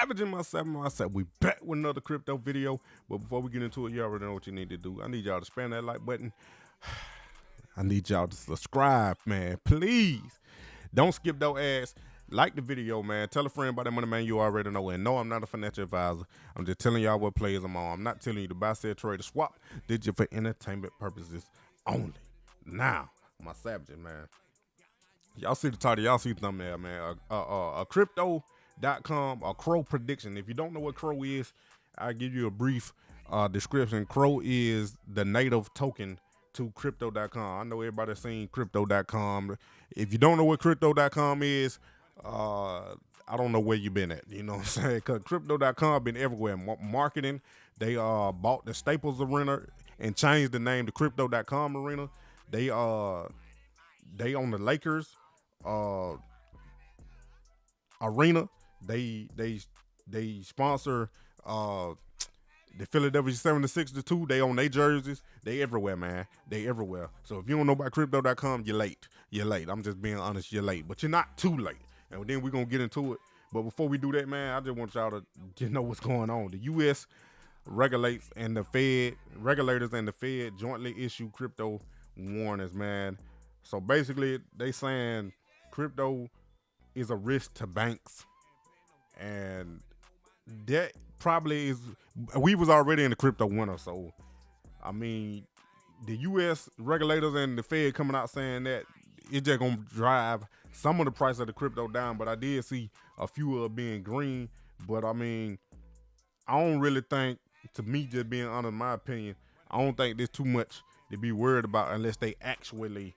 Savaging myself. We back with another crypto video. But before we get into it, you already know what you need to do. I need y'all to spam that like button. I need y'all to subscribe, man. Please. Don't skip those ads. Like the video, man. Tell a friend about that Moneymane you already know. And no, I'm not a financial advisor. I'm just telling y'all what plays I'm on. I'm not telling you to buy, sell, trade, or swap. This just for entertainment purposes only. Now, my savages, man. Y'all see the title, y'all see the thumbnail, man. A crypto.com, a crow prediction. If you don't know what crow is, I'll give you a brief description. Crow is the native token to crypto.com. I know everybody's seen crypto.com. If you don't know what crypto.com is, I don't know where you been at. You know what I'm saying? Because crypto.com been everywhere. Marketing, they bought the Staples Arena and changed the name to crypto.com Arena. They own the Lakers arena. They sponsor the Philadelphia 76ers too. They own their jerseys. They everywhere, man. They everywhere. So if you don't know about crypto.com, you're late. You're late. I'm just being honest, you're late. But you're not too late. And then we're gonna get into it. But before we do that, man, I just want y'all to just know what's going on. The US regulators and the Fed jointly issue crypto warnings, man. So basically, they saying crypto is a risk to banks, and that probably is. We was already in the crypto winter, so I mean, the U.S. regulators and the Fed coming out saying that it's just gonna drive some of the price of the crypto down. But I did see a few of it being green. But I mean, I don't really think, to me, just being honest, in my opinion, I don't think there's too much to be worried about unless they actually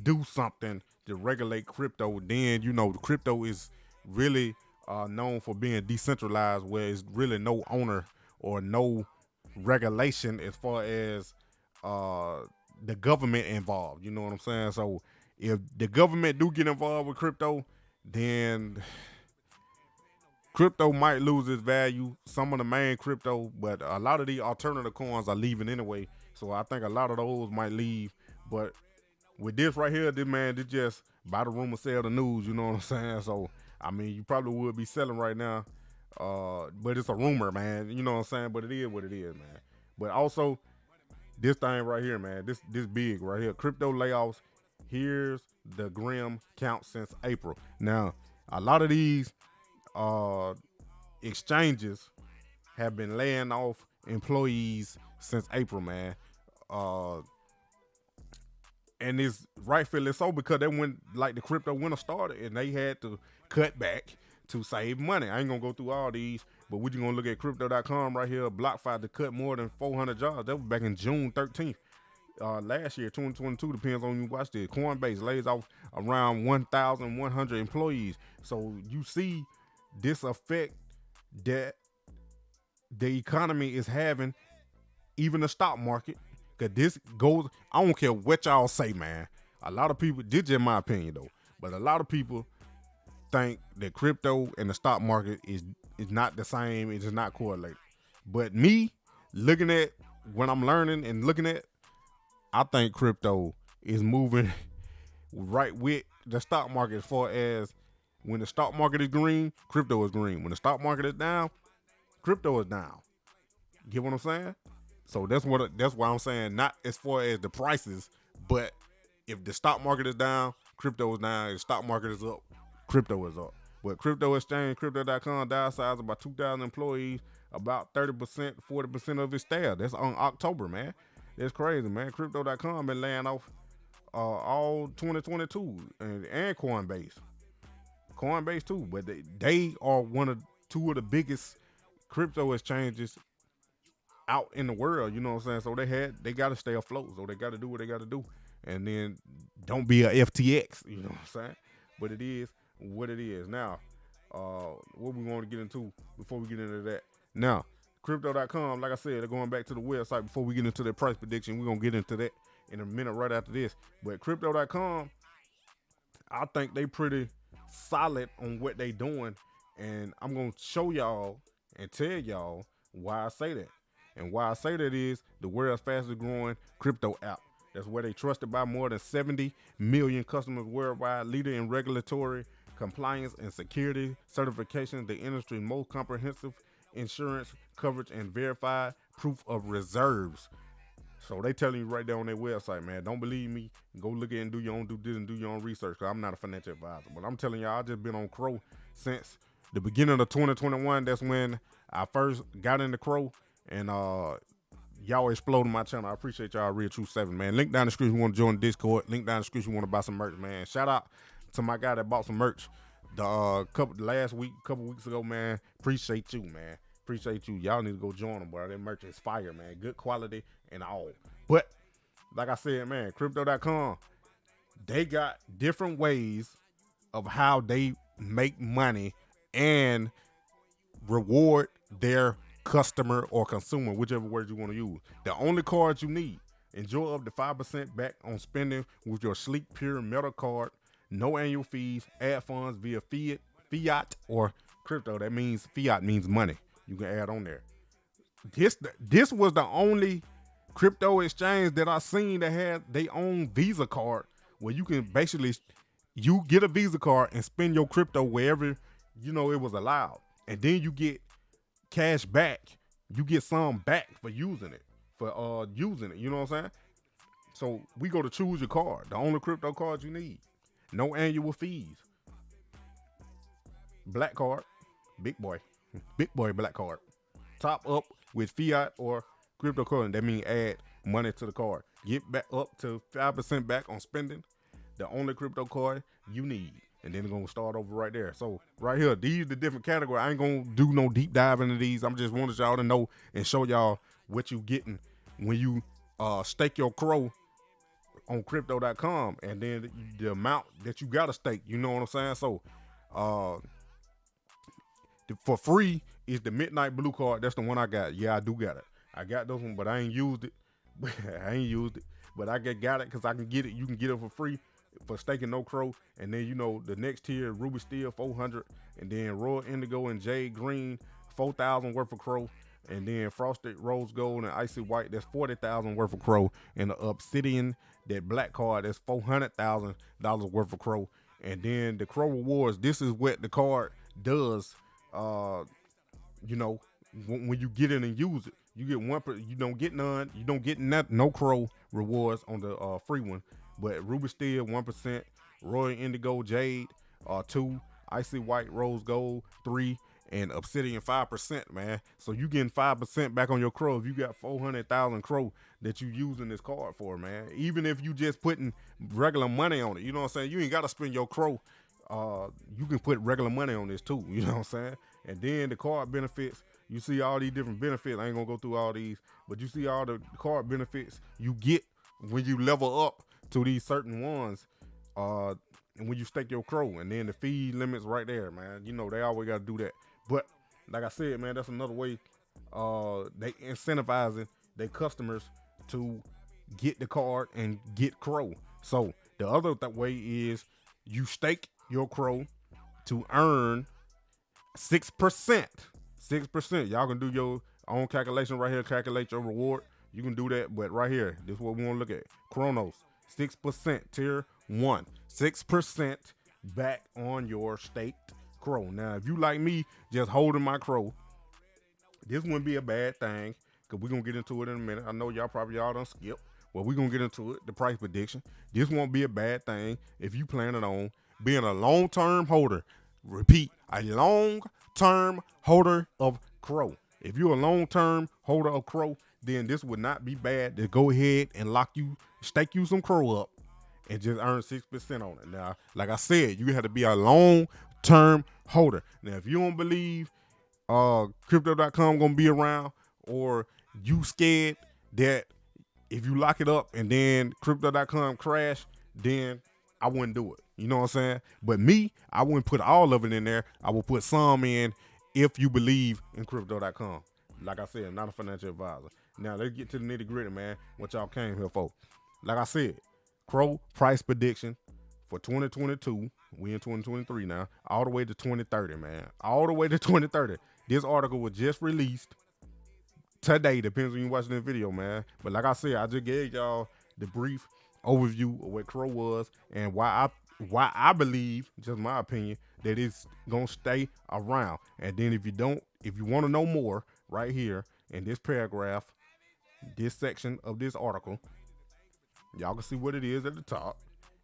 do something to regulate crypto. Then, you know, the crypto is really known for being decentralized, where it's really no owner or no regulation as far as the government involved. You know what I'm saying? So if the government do get involved with crypto, then crypto might lose its value. Some of the main crypto, but a lot of the alternative coins are leaving anyway. So I think a lot of those might leave. But with this right here, this just buy the rumor, sell the news. You know what I'm saying? So I mean, you probably would be selling right now, but it's a rumor, man. You know what I'm saying? But it is what it is, man. But also, this thing right here, man, this big right here, crypto layoffs. Here's the grim count since April. Now, a lot of these exchanges have been laying off employees since April, man. And it's rightfully so, because they went, like, the crypto winter started and they had to cut back to save money. I ain't gonna go through all these, but we're just gonna look at crypto.com right here. BlockFi to cut more than 400 jobs. That was back in June 13th. Last year, 2022, depends on you watch this. Coinbase lays off around 1,100 employees. So you see this effect that the economy is having, even the stock market. Cause this goes, I don't care what y'all say, man. A lot of people, this is my opinion though, but a lot of people think that crypto and the stock market is not the same. It's just not correlated. But me, looking at what I'm learning and looking at, I think crypto is moving right with the stock market, as far as when the stock market is green, crypto is green. When the stock market is down, crypto is down. Get what I'm saying? So that's why I'm saying, not as far as the prices, but if the stock market is down, crypto is down. If the stock market is up, crypto is up. But crypto exchange, crypto.com, downsized about 2,000 employees, about 30%, 40% of its staff. That's on October, man. That's crazy, man. Crypto.com been laying off all 2022, and Coinbase. Coinbase too, but they are two of the biggest crypto exchanges out in the world. You know what I'm saying? So they got to stay afloat. So they got to do what they got to do, and then don't be a FTX. You know what I'm saying? But it is what it is. Now, what we want to get into before we get into that. Now, crypto.com, like I said, they're going back to the website before we get into their price prediction. We're going to get into that in a minute right after this. But crypto.com, I think they pretty solid on what they doing, and I'm going to show y'all and tell y'all why I say that. And why I say that is the world's fastest growing crypto app. That's where they trusted by more than 70 million customers worldwide, leader in regulatory compliance, and security certification, the industry's most comprehensive insurance coverage and verified proof of reserves. So they telling you right there on their website, man. Don't believe me? Go look at it and do your own due diligence, do your own research. Cause I'm not a financial advisor, but I'm telling y'all, I just been on Crow since the beginning of 2021. That's when I first got into Crow, and y'all exploded my channel. I appreciate y'all, Real True 7, man. Link down in the description if you want to join the Discord. Link down in the description if you want to buy some merch, man. Shout out to my guy that bought some merch couple weeks ago, man. Appreciate you, man. Appreciate you. Y'all need to go join them, bro. That merch is fire, man. Good quality and all. But like I said, man, crypto.com, they got different ways of how they make money and reward their customer or consumer, whichever word you want to use. The only cards you need. Enjoy up to 5% back on spending with your sleek pure metal card. No annual fees. Add funds via fiat or crypto. That means fiat means money. You can add on there. This was the only crypto exchange that I seen that had their own Visa card where you can basically you get a Visa card and spend your crypto wherever you know it was allowed, and then you get cash back. You get some back for using it. You know what I'm saying? So we go to choose your card. The only crypto card you need. No annual fees. Black card, big boy black card. Top up with fiat or cryptocurrency. That means add money to the card. Get back up to 5% back on spending. The only crypto card you need. And then it's gonna start over right there. So right here, these are the different categories. I ain't gonna do no deep dive into these. I'm just wanted y'all to know and show y'all what you getting when you stake your crow on crypto.com, and then the amount that you gotta stake. You know what I'm saying? So for free is the Midnight Blue card. That's the one I got. Yeah, I do got it. I got those one, but I ain't used it. But I got it because I can get it. You can get it for free for staking no crow. And then, you know, the next tier, Ruby Steel 400, and then Royal Indigo and Jade Green 4,000 worth of crow. And then Frosted Rose Gold and Icy White, that's 40,000 worth of crow. And the Obsidian, that black card, that's $400,000 worth of crow. And then the Crow Rewards, this is what the card does. You know, when you get in and use it, you get you don't get none. You don't get no crow rewards on the free one. But Ruby Steel 1%, Royal Indigo Jade 2, Icy White Rose Gold 3, and Obsidian 5%, man. So you getting 5% back on your crow if you got 400,000 crow that you using this card for, man. Even if you just putting regular money on it, you know what I'm saying? You ain't got to spend your crow. You can put regular money on this too, you know what I'm saying? And then the card benefits, you see all these different benefits. I ain't gonna go through all these, but you see all the card benefits you get when you level up to these certain ones, and when you stake your crow, and then the fee limits right there, man. You know, they always got to do that. But like I said, man, that's another way they incentivizing their customers to get the card and get crow. So the other way is you stake your crow to earn 6%. 6%. Y'all can do your own calculation right here. Calculate your reward. You can do that, but right here, this is what we want to look at. Chronos, 6%, tier 1. 6% back on your staked crow. Now, if you like me, just holding my crow, this wouldn't be a bad thing, because we're going to get into it in a minute. I know y'all done skip, but we're going to get into it, the price prediction. This won't be a bad thing if you planning on being a long-term holder. Repeat, a long-term holder of crow. If you're a long-term holder of crow, then this would not be bad to go ahead and stake you some crow up and just earn 6% on it. Now, like I said, you have to be a long-term holder. Now, if you don't believe crypto.com gonna be around, or you scared that if you lock it up and then crypto.com crash, then I wouldn't do it. You know what I'm saying? But me, I wouldn't put all of it in there. I will put some in if you believe in crypto.com. Like I said, I'm not a financial advisor. Now, let's get to the nitty gritty, man. What y'all came here for. Like I said, crow price prediction for 2022. We in 2023 now. All the way to 2030, man. All the way to 2030. This article was just released today. Depends when you watching this video, man. But like I said, I just gave y'all the brief overview of what crow was and why why I believe, just my opinion, that it's gonna stay around. And then if you want to know more, right here in this paragraph, this section of this article, y'all can see what it is at the top.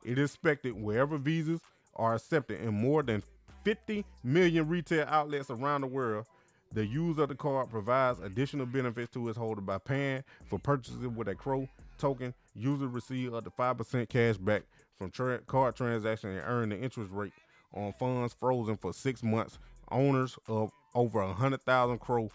It is expected wherever visas are accepted in more than 50 million retail outlets around the world, the use of the card provides additional benefits to its holder by paying for purchases with a Crow token. Users receive up to 5% cash back from card transactions and earn the interest rate on funds frozen for 6 months. Owners of over 100,000 Crow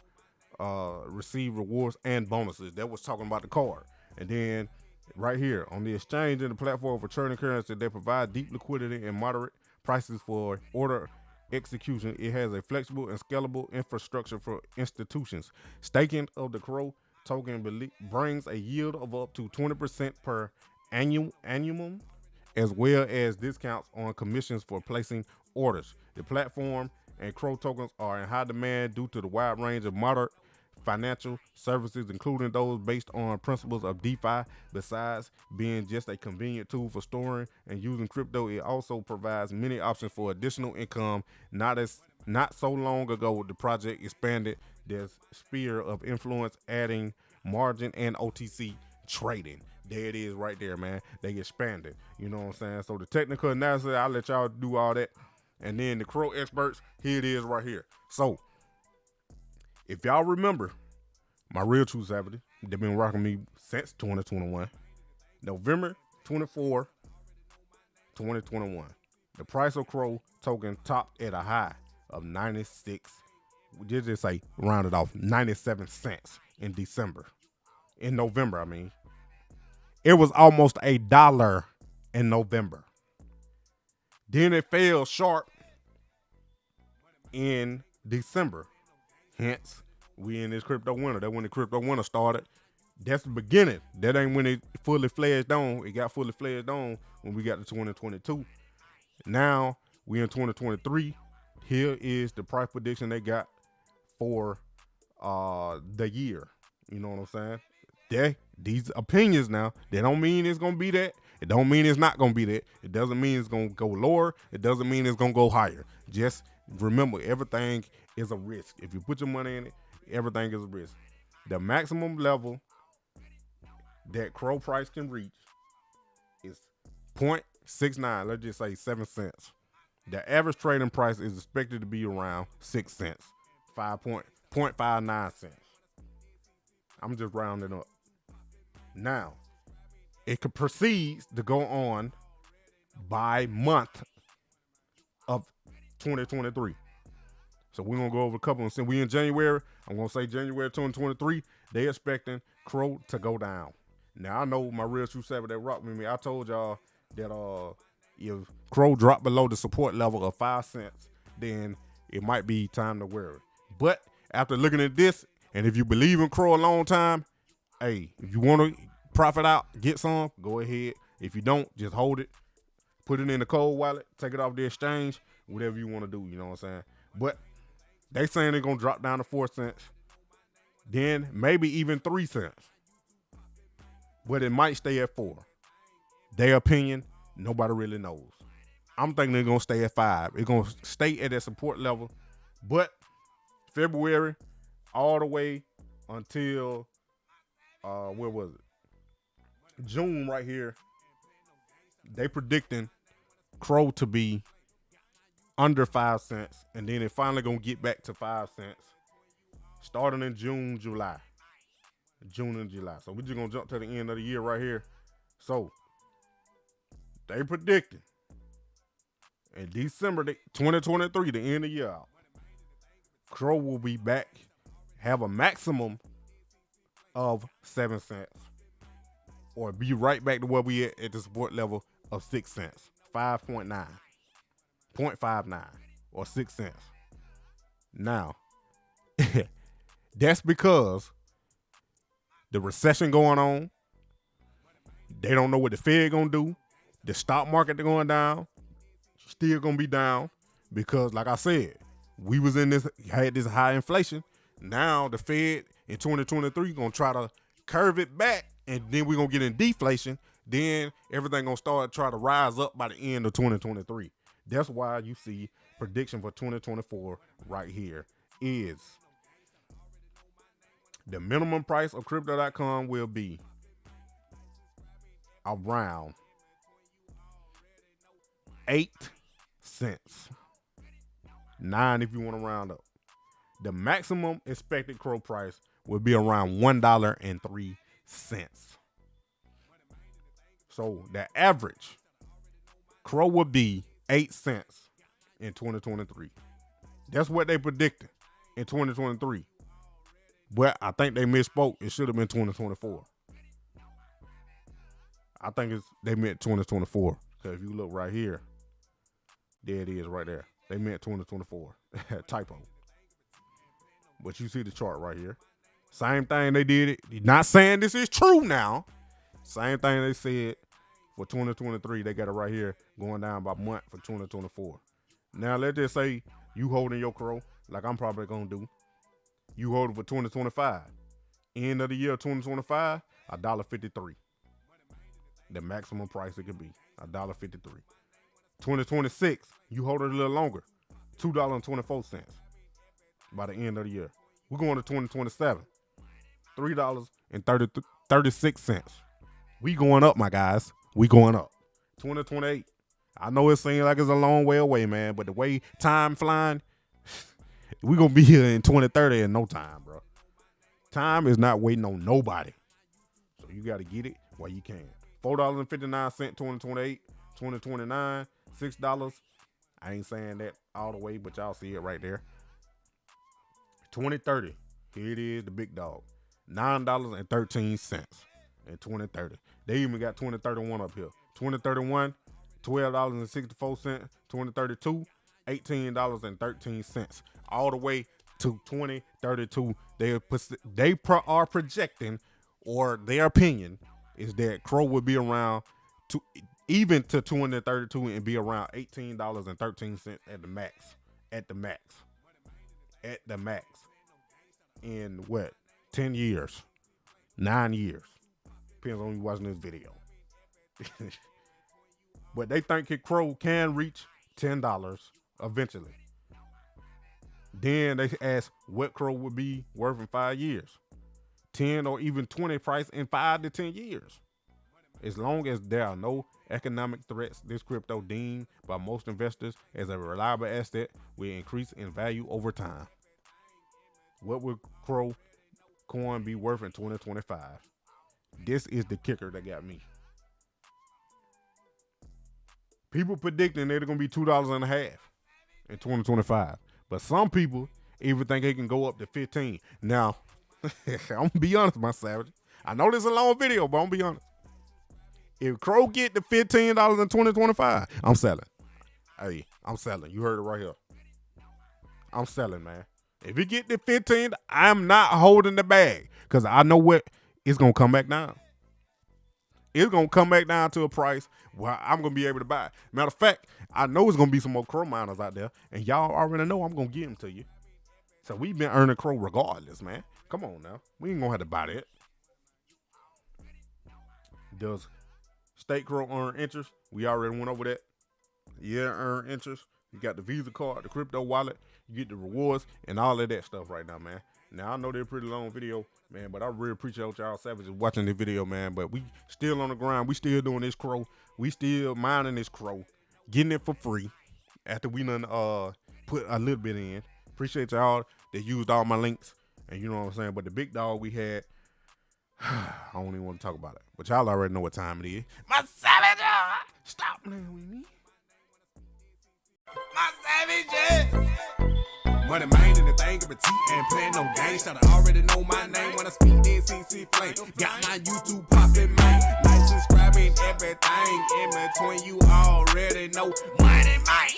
receive rewards and bonuses. That was talking about the card. And then right here on the exchange and the platform for trading currency, they provide deep liquidity and moderate prices for order execution. It has a flexible and scalable infrastructure for institutions. Staking of the Crow token brings a yield of up to 20% per annum, as well as discounts on commissions for placing orders. The platform and Crow tokens are in high demand due to the wide range of modern financial services, including those based on principles of DeFi. Besides being just a convenient tool for storing and using crypto, it also provides many options for additional income. Not so long ago, the project expanded their sphere of influence, adding margin and OTC trading. There it is right there, man. They expanded. You know what I'm saying? So the technical analysis, I'll let y'all do all that. And then the Crow experts, here it is right here. So if y'all remember, my real true Savage, they've been rocking me since 2021. November 24, 2021. The price of Crow token topped at a high of 96. We did just say rounded off 97 cents in December. In November, I mean. It was almost $1 in November. Then it fell sharp in December. Hence, we in this crypto winter. That's when the crypto winter started. That's the beginning. That ain't when it fully fledged on. It got fully fledged on when we got to 2022. Now, we in 2023. Here is the price prediction they got for the year. You know what I'm saying? These opinions now, they don't mean it's going to be that. It don't mean it's not going to be that. It doesn't mean it's going to go lower. It doesn't mean it's going to go higher. Just remember, everything is a risk. If you put your money in it, everything is a risk. The maximum level that Crow price can reach is 0.69. Let's just say 7 cents. The average trading price is expected to be around 6 cents, 0.59 cents. I'm just rounding up. Now, it could proceed to go on by month of 2023. So we're going to go over a couple. And since we in January, I'm going to say January 2023, they expecting Crow to go down. Now, I know my real true Savage that rock with me. I told y'all that if Crow dropped below the support level of 5 cents, then it might be time to worry. But after looking at this, and if you believe in Crow a long time, hey, if you want to profit out, get some, go ahead. If you don't, just hold it. Put it in the cold wallet, take it off the exchange, whatever you want to do, you know what I'm saying? But they saying they're going to drop down to 4 cents, then maybe even 3 cents. But it might stay at 4. Their opinion, nobody really knows. I'm thinking they're going to stay at 5. It's going to stay at that support level. But February all the way until, where was it? June right here. They predicting Crow to be under 5 cents. And then it finally going to get back to 5 cents starting in June, July. June and July. So we're just going to jump to the end of the year right here. So they predicting in December 2023, the end of the year out, Crow will be back, have a maximum of 7 cents, or be right back to where we at the support level of 6 cents, 5.9, 0.59, or 6 cents. Now, that's because the recession going on. They don't know what the Fed gonna do. The stock market going down, still gonna be down because, like I said, we was had this high inflation. Now the Fed in 2023 gonna try to curve it back, and then we're gonna get in deflation. Then everything gonna start try to rise up by the end of 2023. That's why you see prediction for 2024 right here is the minimum price of crypto.com will be around 8 cents. 9 if you want to round up. The maximum expected crow price will be around $1.03. So the average crow will be 8 cents in 2023. That's what they predicted in 2023. But I think they misspoke. It should have been 2024. I think they meant 2024. Because if you look right here, there it is right there. They meant 2024. Typo. But you see the chart right here. Same thing they did it. Not saying this is true now. Same thing they said for 2023. They got it right here going down by month for 2024. Now let's just say you holding your crow like I'm probably going to do. You hold it for 2025. End of the year 2025, $1.53. The maximum price it could be, $1.53. 2026, you hold it a little longer, $2.24 by the end of the year. We're going to 2027, $3.36. We going up, my guys. We going up. 2028, I know it seems like it's a long way away, man, but the way time flying, we going to be here in 2030 in no time, bro. Time is not waiting on nobody. So you got to get it while you can. $4.59, 2028, 2029, $6. I ain't saying that all the way, but y'all see it right there. 2030, here it is, the big dog. $9.13 in 2030. They even got 2031 up here. 2031, $12.64. 2032, $18.13. All the way to 2032. They are projecting, or their opinion is that crow will be around even to 2032 and be around $18.13 at the max. At the max. In what? 10 years. 9 years. Depends on you watching this video. But they think crow can reach $10 eventually. Then they ask what crow would be worth in 5 years. 10 or even 20 price in 5 to 10 years. As long as there are no economic threats, this crypto deemed by most investors as a reliable asset will increase in value over time. What would crow coin be worth in 2025? This is the kicker that got me. People predicting they're going to be $2.50 in 2025. But some people even think it can go up to 15. Now, I'm going to be honest, my savage. I know this is a long video, but I'm going to be honest. If crow get to $15 in 2025, I'm selling. Hey, I'm selling. You heard it right here. I'm selling, man. If it get to 15, I'm not holding the bag because I know what it's going to come back down. It's going to come back down to a price where I'm going to be able to buy. Matter of fact, I know it's going to be some more crow miners out there, and y'all already know I'm going to give them to you. So we've been earning crow regardless, man. Come on now. We ain't going to have to buy that. Does state crow earn interest? We already went over that. Yeah, earn interest. You got the Visa card, the crypto wallet. You get the rewards and all of that stuff right now, man. Now, I know they're a pretty long video, man, but I really appreciate y'all savages watching this video, man. But we still on the grind. We still doing this crow. We still mining this crow. Getting it for free after we done put a little bit in. Appreciate y'all that used all my links. And you know what I'm saying? But the big dog we had, I don't even want to talk about it. But y'all already know what time it is. My savage, stop playing with me. My savage, Moneymane and the thing of a T and playing no games. Should already know my name when I speak NCC flame. Got my YouTube popping, man. Like, subscribing, everything in between. You already know Moneymane.